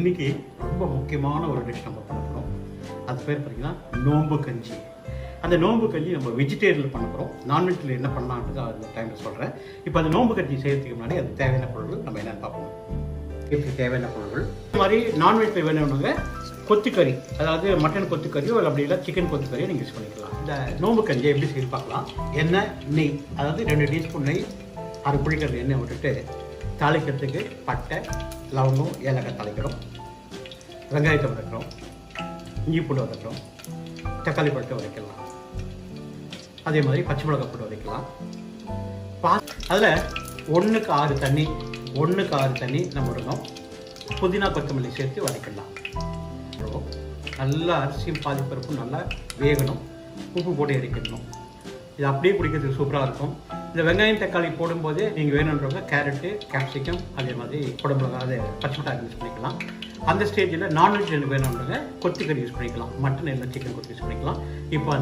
இன்னைக்கு ரொம்ப முக்கியமான ஒரு டிஷ் நம்ம பண்ண போகிறோம். அது பேர் பார்த்தீங்கன்னா நோம்பு கஞ்சி. அந்த நோம்பு கஞ்சி நம்ம வெஜிடேரியனில் பண்ண போகிறோம். நான்வெஜ்ஜில் என்ன பண்ணலான்றது அந்த டைமில் சொல்கிறேன். இப்போ அந்த நோம்பு கஞ்சி செய்யறதுக்கு முன்னாடி அது தேவையான பொருட்கள் நம்ம என்னென்னு பார்ப்போம். எப்படி தேவையான பொருட்கள் இது மாதிரி நான்வெஜ்ஜில் வேணும்னாங்க கொத்துக்கறி, அதாவது மட்டன் கொத்துக்கறியோ இல்லை அப்படி இல்லை சிக்கன் கொத்துக்கறியோ நீங்கள் யூஸ் பண்ணிக்கலாம். இந்த நோம்பு கஞ்சியை எப்படி செய்து பார்க்கலாம். எண்ணெய், நெய், அதாவது 2 டீஸ்பூன் நெய், 6 புளிக்கறி எண்ணெய் விட்டுட்டு தாளிக்கிறதுக்கு பட்டை, லவங்கம், ஏலக்காய் தாளிக்கிறோம், வெங்காயத்தை வதக்கிறோம், இஞ்சி பூண்டு வதக்கிறோம், தக்காளி பழத்தை வதக்கலாம், அதே மாதிரி பச்சை மிளகாய் போட்டு வதக்கலாம். அதில் 1க்கு 6 தண்ணி நம்ம விடணும். புதினா கொத்தமல்லி சேர்த்து வதக்கலாம். நல்லா அரிசியும் பாதிப்பருப்பும் நல்லா வேகணும். உப்பு போட்டு இறக்கிடணும். இது அப்படியே குடிக்கிறதுக்கு சூப்பராக இருக்கும். இந்த வெங்காயம் தக்காளி போடும்போது நீங்கள் வேணுன்றவங்க கேரட்டு, கேப்சிகம், அதே மாதிரி குடமிளகா, அதை பச்சை மிளகாய் யூஸ் பண்ணிக்கலாம். அந்த ஸ்டேஜில் நான்வெஜ் வேணுன்றவங்க கொத்துக்கறி யூஸ் பண்ணிக்கலாம். மட்டன் இல்லை சிக்கன் கொத்து யூஸ் பண்ணிக்கலாம். இப்போ